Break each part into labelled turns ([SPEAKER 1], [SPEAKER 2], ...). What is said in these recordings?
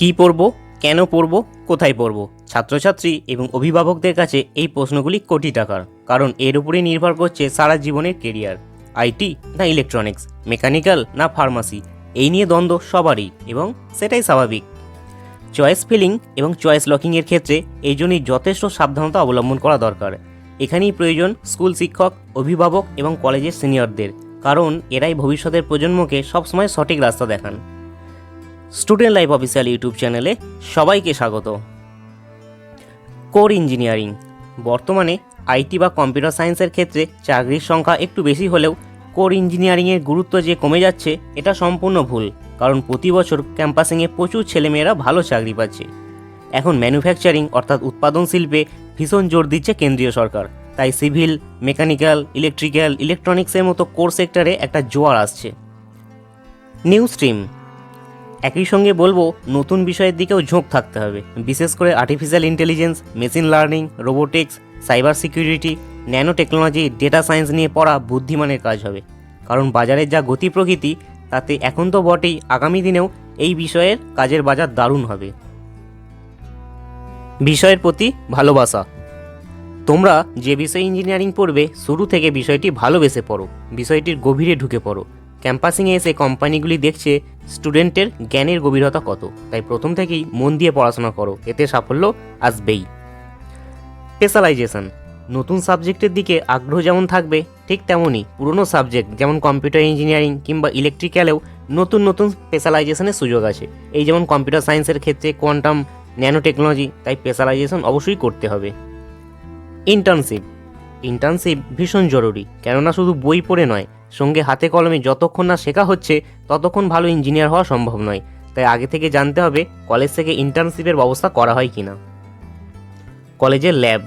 [SPEAKER 1] কি পড়ব, কেন পড়ব, কোথায় পড়ব? ছাত্রছাত্রী এবং অভিভাবকদের কাছে এই প্রশ্নগুলি কোটি টাকার, কারণ এর উপরেই নির্ভর করছে সারা জীবনের কেরিয়ার। আইটি না ইলেকট্রনিক্স, মেকানিক্যাল না ফার্মাসি, এই নিয়ে দ্বন্দ্ব সবারই, এবং সেটাই স্বাভাবিক। চয়েস ফিলিং এবং চয়েস লকিংয়ের ক্ষেত্রে এই জন্যই যথেষ্ট সাবধানতা অবলম্বন করা দরকার। এখানেই প্রয়োজন স্কুল শিক্ষক, অভিভাবক এবং কলেজের সিনিয়রদের, কারণ এরাই ভবিষ্যতের প্রজন্মকে সবসময় সঠিক রাস্তা দেখান। স্টুডেন্ট লাইফ অফিসিয়াল ইউটিউব চ্যানেলে সবাইকে স্বাগত। Core engineering. বর্তমানে আইটি বা কম্পিউটার সায়েন্সের ক্ষেত্রে চাকরির সংখ্যা একটু বেশি হলেও কোর ইঞ্জিনিয়ারিংয়ের গুরুত্ব যে কমে যাচ্ছে এটা সম্পূর্ণ ভুল, কারণ প্রতি বছর ক্যাম্পাসিংয়ে প্রচুর ছেলেমেয়েরা ভালো চাকরি পাচ্ছে। এখন ম্যানুফ্যাকচারিং অর্থাৎ উৎপাদন শিল্পে ভীষণ জোর দিচ্ছে কেন্দ্রীয় সরকার, তাই সিভিল, মেকানিক্যাল, ইলেকট্রিক্যাল, ইলেকট্রনিক্সের মতো কোর সেক্টরে একটা জোয়ার আসছে। New stream. একই সঙ্গে বলবো নতুন বিষয়ের দিকেও ঝোঁক থাকতে হবে, বিশেষ করে artificial intelligence, machine learning, robotics, cyber security, nano technology, data science নিয়ে পড়া বুদ্ধিমানের কাজ হবে, কারণ বাজারের যা গতি প্রকৃতি তাতে এখন তো বটেই, আগামী দিনেও এই বিষয়ের কাজের বাজার দারুণ হবে। বিষয়ের প্রতি ভালোবাসা। তোমরা যে বিষয়ে ইঞ্জিনিয়ারিং পড়বে শুরু থেকে বিষয়টি ভালোবেসে পড়ো, বিষয়টির গভীরে ঢুকে পড়ো। ক্যাম্পাসিংয়ে এসে কোম্পানিগুলি দেখছে স্টুডেন্টের জ্ঞানের গভীরতা কত, তাই প্রথম থেকেই মন দিয়ে পড়াশোনা করো, এতে সাফল্য আসবেই। স্পেশালাইজেশন। নতুন সাবজেক্টের দিকে আগ্রহ যেমন থাকবে, ঠিক তেমনই পুরনো সাবজেক্ট যেমন কম্পিউটার ইঞ্জিনিয়ারিং কিংবা ইলেকট্রিক্যালেও নতুন নতুন স্পেশালাইজেশনের সুযোগ আছে। এই যেমন কম্পিউটার সায়েন্সের ক্ষেত্রে কোয়ান্টাম, ন্যানো টেকনোলজি, তাই স্পেশালাইজেশন অবশ্যই করতে হবে। ইন্টার্নশিপ ভীষণ জরুরি, কেননা শুধু বই পড়ে নয়, সঙ্গে হাতে কলমে যতক্ষণ না শেখা হচ্ছে ততক্ষণ ভালো ইঞ্জিনিয়ার হওয়া সম্ভব নয়। তাই আগে থেকে জানতে হবে কলেজ থেকে ইন্টার্নশিপের ব্যবস্থা করা হয় কিনা। কলেজের ল্যাব,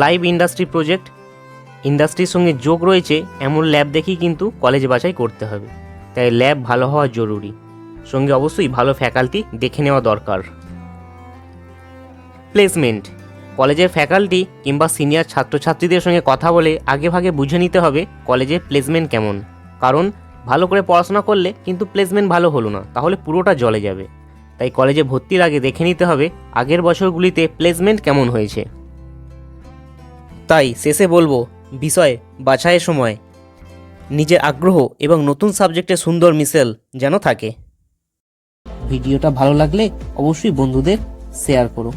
[SPEAKER 1] লাইভ ইন্ডাস্ট্রি প্রজেক্ট, ইন্ডাস্ট্রির সঙ্গে যোগ রয়েছে এমন ল্যাব দেখেই কিন্তু কলেজ বাছাই করতে হবে, তাই ল্যাব ভালো হওয়া জরুরি। সঙ্গে অবশ্যই ভালো ফ্যাকাল্টি দেখে নেওয়া দরকার। প্লেসমেন্ট। কলেজের ফ্যাকাল্টি কিংবা সিনিয়র ছাত্রছাত্রীদের সঙ্গে কথা বলে আগেভাগে বুঝে নিতে হবে কলেজের প্লেসমেন্ট কেমন, কারণ ভালো করে পড়াশোনা করলে কিন্তু প্লেসমেন্ট ভালো হলো না, তাহলে পুরোটা জলে যাবে। তাই কলেজে ভর্তির আগে দেখে নিতে হবে আগের বছরগুলিতে প্লেসমেন্ট কেমন হয়েছে। তাই শেষে বলবো, বিষয় বাছাইয়ের সময় নিজের আগ্রহ এবং নতুন সাবজেক্টের সুন্দর মিশেল যেন থাকে। ভিডিওটা ভালো লাগলে অবশ্যই বন্ধুদের শেয়ার করো।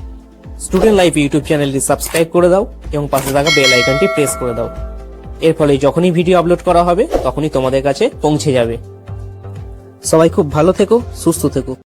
[SPEAKER 1] স্টুডেন্ট লাইফ ইউটিউব চ্যানেলটি সাবস্ক্রাইব করে দাও এবং পাশে থাকা বেল আইকনটি প্রেস করে দাও। এর ফলে যখনই ভিডিও আপলোড করা হবে তখনই তোমাদের কাছে পৌঁছে যাবে। সবাই খুব ভালো থেকো, সুস্থ থেকো।